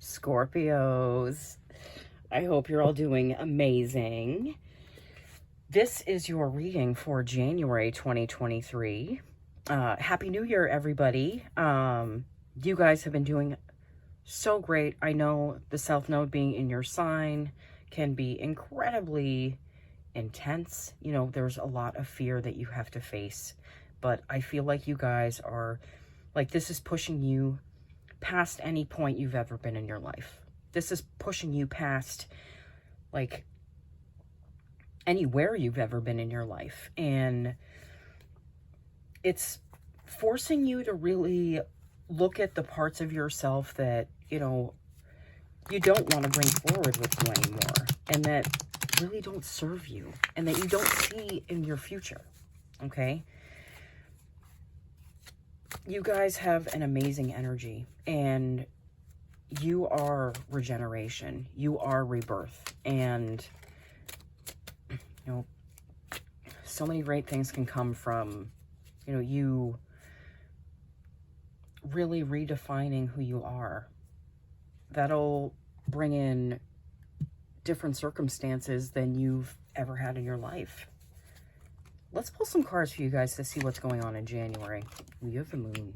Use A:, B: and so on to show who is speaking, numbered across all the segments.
A: Scorpios. I hope you're all doing amazing. This is your reading for January 2023. Happy New Year, everybody. You guys have been doing so great. I know the South Node being in your sign can be incredibly intense. You know, there's a lot of fear that you have to face. But I feel like you guys are, like, this is pushing you past any point you've ever been in your life. This is pushing you past, like, anywhere you've ever been in your life. And it's forcing you to really look at the parts of yourself that, you know, you don't want to bring forward with you anymore, and that really don't serve you, and that you don't see in your future, okay? You guys have an amazing energy, and you are regeneration. You are rebirth. And, you know, so many great things can come from, you know, you really redefining who you are. That'll bring in different circumstances than you've ever had in your life. Let's pull some cards for you guys to see what's going on in January. We have the moon.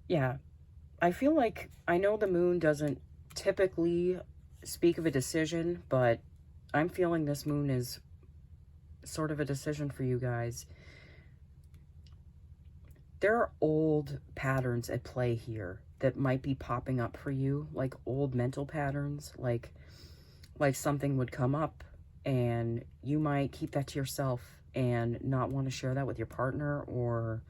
A: Yeah, I feel like, I know the moon doesn't typically speak of a decision, but I'm feeling this moon is sort of a decision for you guys. There are old patterns at play here that might be popping up for you, like old mental patterns, like something would come up and you might keep that to yourself and not want to share that with your partner, or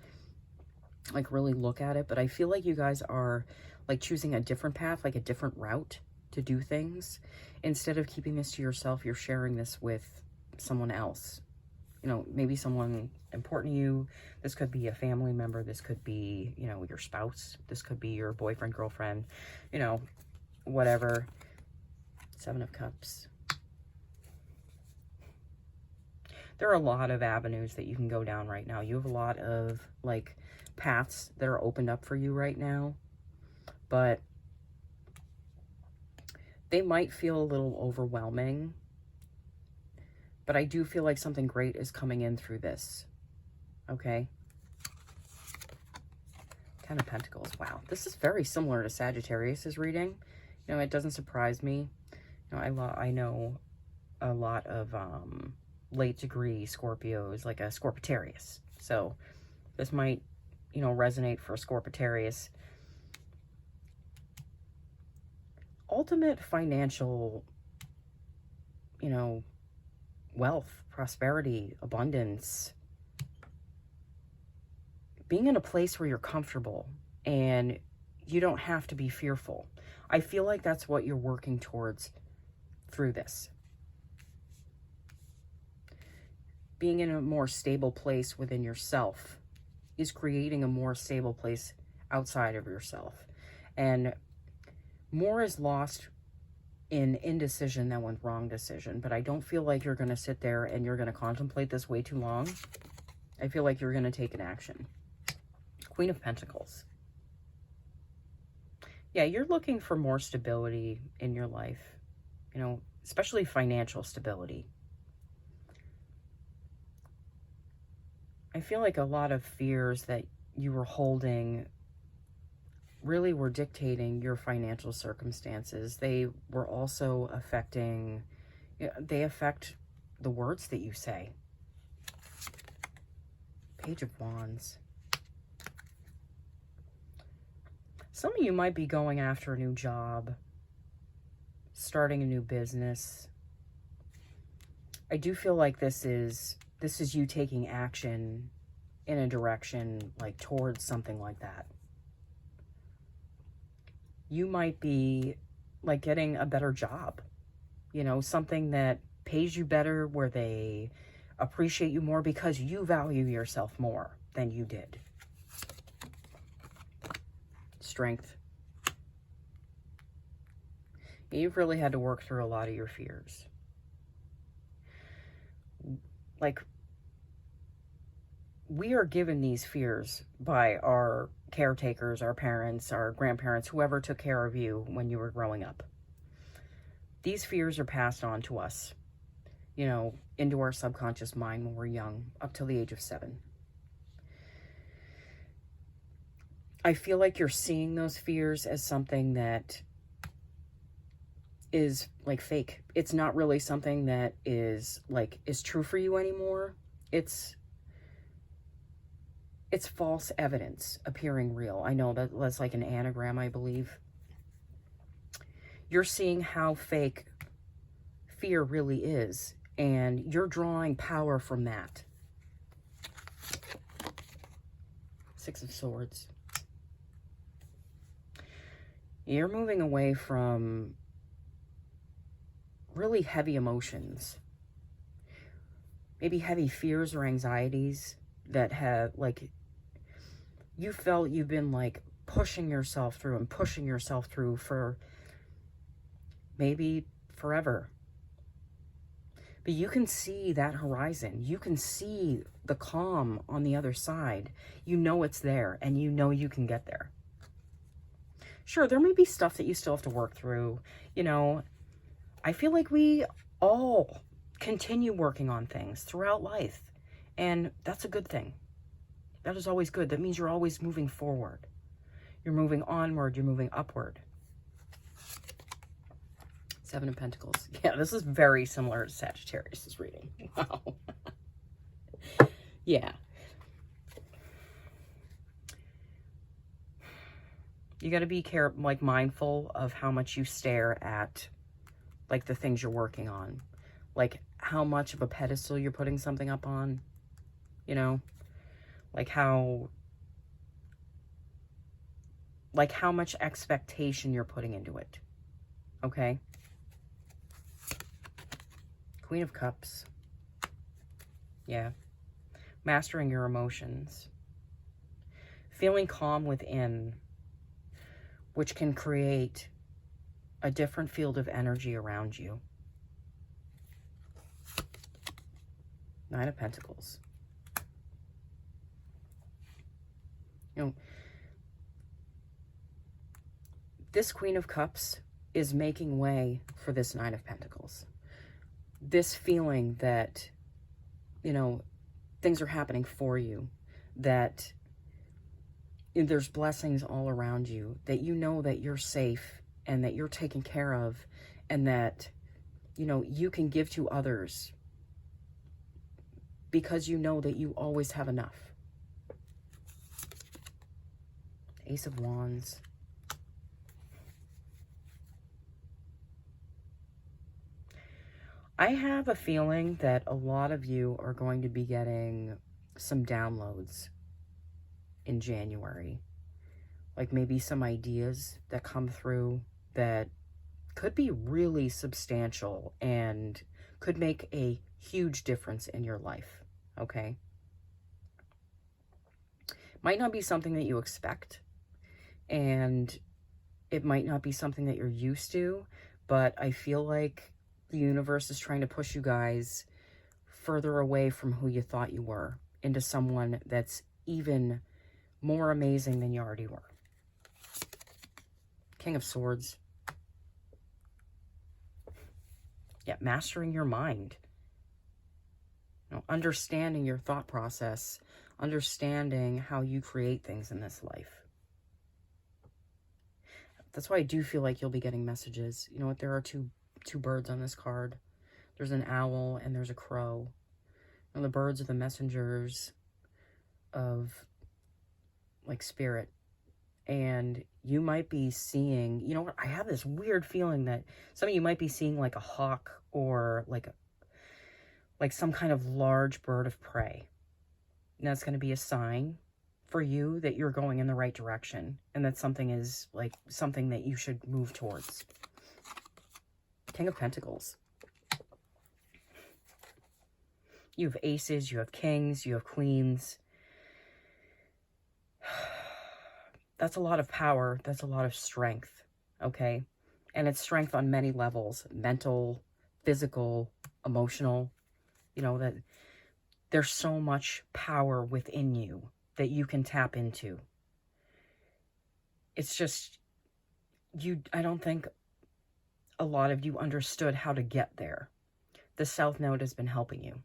A: like really look at it. But I feel like you guys are like choosing a different path, like a different route to do things. Instead of keeping this to yourself, you're sharing this with someone else. You know, maybe someone important to you. This could be a family member. This could be, you know, your spouse. This could be your boyfriend, girlfriend, you know, whatever. Seven of Cups. There are a lot of avenues that you can go down right now. You have a lot of, like, paths that are opened up for you right now. But they might feel a little overwhelming. But I do feel like something great is coming in through this. Okay? Ten of Pentacles. Wow. This is very similar to Sagittarius's reading. You know, it doesn't surprise me. You know, I know a lot of late degree Scorpios, like a Scorpitarius. So this might, you know, resonate for a Scorpitarius. Ultimate financial, you know, wealth, prosperity, abundance. Being in a place where you're comfortable and you don't have to be fearful. I feel like that's what you're working towards through this. Being in a more stable place within yourself is creating a more stable place outside of yourself. And more is lost in indecision than with wrong decision. But I don't feel like you're going to sit there and you're going to contemplate this way too long. I feel like you're going to take an action. Queen of Pentacles. Yeah, you're looking for more stability in your life. You know, especially financial stability. I feel like a lot of fears that you were holding really were dictating your financial circumstances. They were also affecting, you know, they affect the words that you say. Page of Wands. Some of you might be going after a new job, starting a new business. I do feel like this is you taking action in a direction, like towards something like that. You might be like getting a better job, you know, something that pays you better, where they appreciate you more because you value yourself more than you did. Strength. You've really had to work through a lot of your fears. Like, we are given these fears by our caretakers, our parents, our grandparents, whoever took care of you when you were growing up. These fears are passed on to us, you know, into our subconscious mind when we're young, up till the age of 7. I feel like you're seeing those fears as something that is like fake. It's not really something that is true for you anymore. It's false evidence appearing real. I know that's like an anagram, I believe. You're seeing how fake fear really is, and you're drawing power from that. 6 of Swords. You're moving away from really heavy emotions. Maybe heavy fears or anxieties that have, like, you felt you've been, like, pushing yourself through for maybe forever. But you can see that horizon. You can see the calm on the other side. You know it's there, and you know you can get there. Sure, there may be stuff that you still have to work through. You know, I feel like we all continue working on things throughout life, and that's a good thing. That is always good. That means you're always moving forward. You're moving onward. You're moving upward. 7 of Pentacles. Yeah, this is very similar to Sagittarius' reading. Wow. Yeah. You got to be mindful of how much you stare at, like, the things you're working on. Like, how much of a pedestal you're putting something up on. You know? Like how much expectation you're putting into it. Okay? Queen of Cups. Yeah. Mastering your emotions. Feeling calm within, which can create a different field of energy around you. 9 of Pentacles. You know, this Queen of Cups is making way for this 9 of Pentacles. This feeling that, you know, things are happening for you, that there's blessings all around you, that you know that you're safe and that you're taken care of, and that, you know, you can give to others because you know that you always have enough. Ace of Wands. I have a feeling that a lot of you are going to be getting some downloads in January. Like maybe some ideas that come through that could be really substantial and could make a huge difference in your life, okay? Might not be something that you expect, and it might not be something that you're used to, but I feel like the universe is trying to push you guys further away from who you thought you were into someone that's even more amazing than you already were. King of Swords. Yeah, mastering your mind. You know, understanding your thought process, understanding how you create things in this life. That's why I do feel like you'll be getting messages. You know what? There are two birds on this card. There's an owl and there's a crow. And the birds are the messengers of, like, spirit. And you might be seeing, you know what? I have this weird feeling that some of you might be seeing like a hawk or like some kind of large bird of prey. And that's going to be a sign for you that you're going in the right direction, and that something is like something that you should move towards. King of Pentacles. You have aces, you have kings, you have queens. That's a lot of power. That's a lot of strength, okay? And it's strength on many levels. Mental, physical, emotional. You know, that There's so much power within you that you can tap into. It's just, I don't think a lot of you understood how to get there. The South Node has been helping you.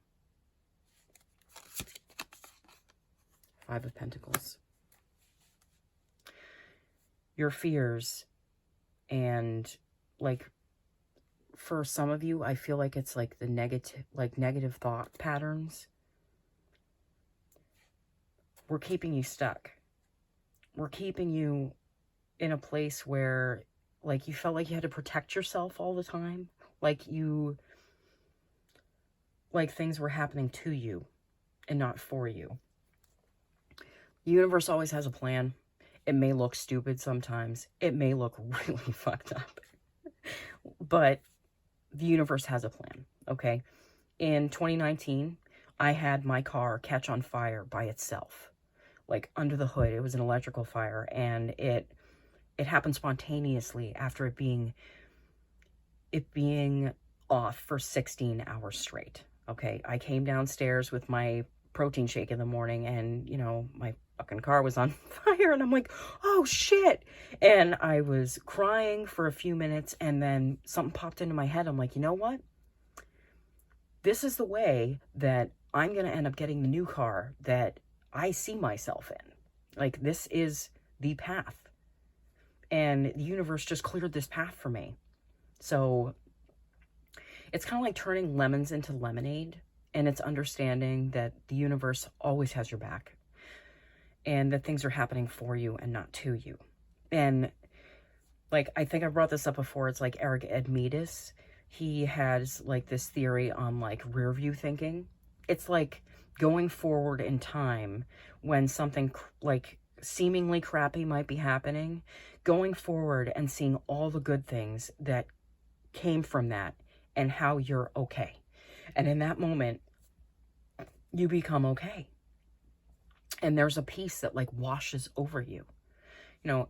A: Five of Pentacles. Your fears, and like for some of you, I feel like it's like the negative thought patterns. We're keeping you stuck. We're keeping you in a place where like you felt like you had to protect yourself all the time. Like things were happening to you and not for you. The universe always has a plan. It may look stupid sometimes. It may look really fucked up. But the universe has a plan, okay? In 2019, I had my car catch on fire by itself. Like under the hood, it was an electrical fire, and it happened spontaneously after it being off for 16 hours straight. Okay, I came downstairs with my protein shake in the morning, and you know, my fucking car was on fire, and I'm like, oh shit. And I was crying for a few minutes, and then something popped into my head. I'm like, you know what? This is the way that I'm going to end up getting the new car that I see myself in. Like, this is the path. And the universe just cleared this path for me. So it's kind of like turning lemons into lemonade, and it's understanding that the universe always has your back, and that things are happening for you and not to you. And like, I think I brought this up before. It's like Eric Edmeades. He has like this theory on like rear view thinking. It's like going forward in time when something like seemingly crappy might be happening, going forward and seeing all the good things that came from that and how you're okay. And in that moment, you become okay. And there's a peace that like washes over you. You know,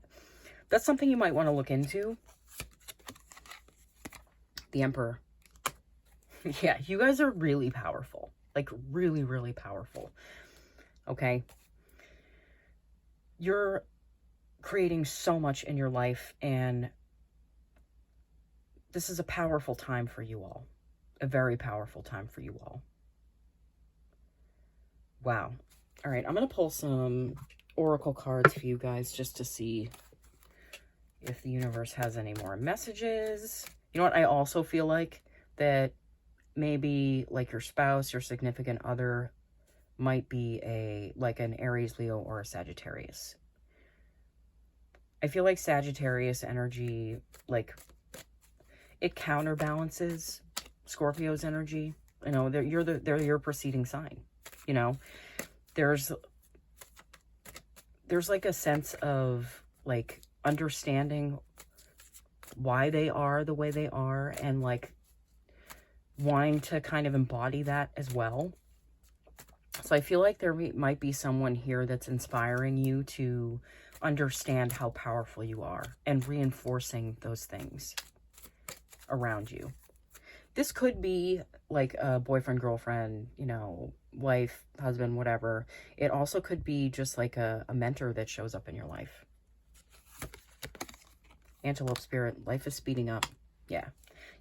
A: that's something you might want to look into. The Emperor. Yeah, you guys are really powerful. Like really, really powerful. Okay? You're creating so much in your life, and this is a powerful time for you all. A very powerful time for you all. Wow. All right, I'm going to pull some oracle cards for you guys just to see if the universe has any more messages. You know what? I also feel like that maybe like your spouse, your significant other might be an Aries, Leo, or a Sagittarius. I feel like Sagittarius energy, like, it counterbalances Scorpio's energy. You know, they're your preceding sign. You know, there's like a sense of like understanding why they are the way they are, and like wanting to kind of embody that as well. So I feel like there might be someone here that's inspiring you to understand how powerful you are and reinforcing those things around you. This could be like a boyfriend, girlfriend, you know, wife, husband, whatever. It also could be just like a mentor that shows up in your life. Antelope Spirit, life is speeding up. Yeah.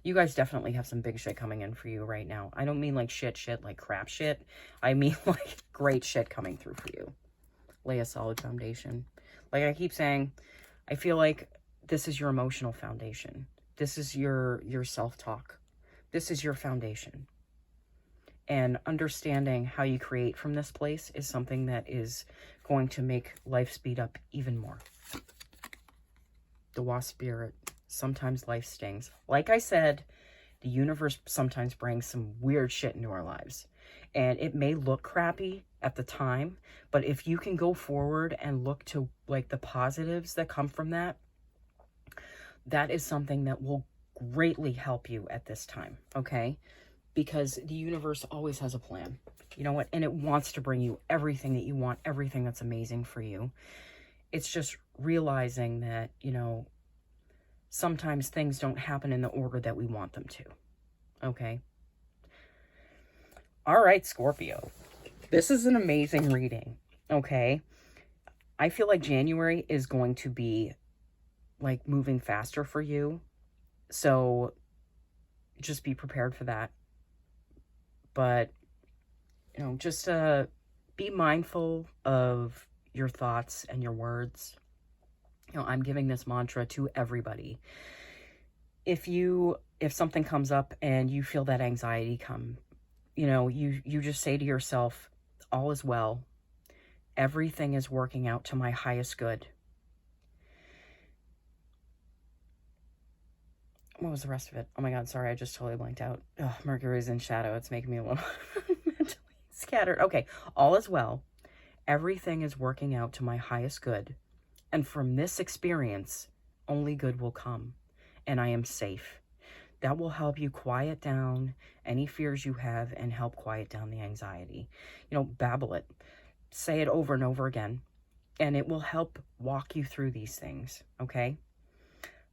A: You guys definitely have some big shit coming in for you right now. I don't mean like shit, like crap shit. I mean like great shit coming through for you. Lay a solid foundation. Like I keep saying, I feel like this is your emotional foundation. This is your self-talk. This is your foundation. And understanding how you create from this place is something that is going to make life speed up even more. The Wasp Spirit. Sometimes life stings. Like I said, the universe sometimes brings some weird shit into our lives. And it may look crappy at the time, but if you can go forward and look to like the positives that come from that, that is something that will greatly help you at this time, okay? Because the universe always has a plan. You know what? And it wants to bring you everything that you want, everything that's amazing for you. It's just realizing that, you know, sometimes things don't happen in the order that we want them to. Okay? All right, Scorpio. This is an amazing reading, okay? I feel like January is going to be like moving faster for you. So just be prepared for that. But, you know, just be mindful of your thoughts and your words. You know, I'm giving this mantra to everybody. If something comes up and you feel that anxiety come, you know, you just say to yourself, all is well. Everything is working out to my highest good. What was the rest of it? Oh my God, sorry, I just totally blanked out. Oh, Mercury's in shadow. It's making me a little mentally scattered. Okay, all is well. Everything is working out to my highest good. And from this experience, only good will come. And I am safe. That will help you quiet down any fears you have and help quiet down the anxiety. You know, babble it. Say it over and over again. And it will help walk you through these things, okay?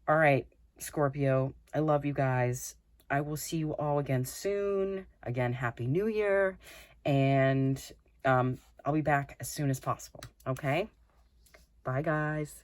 A: All right, Scorpio, I love you guys. I will see you all again soon. Again, Happy New Year. And I'll be back as soon as possible, okay? Bye, guys.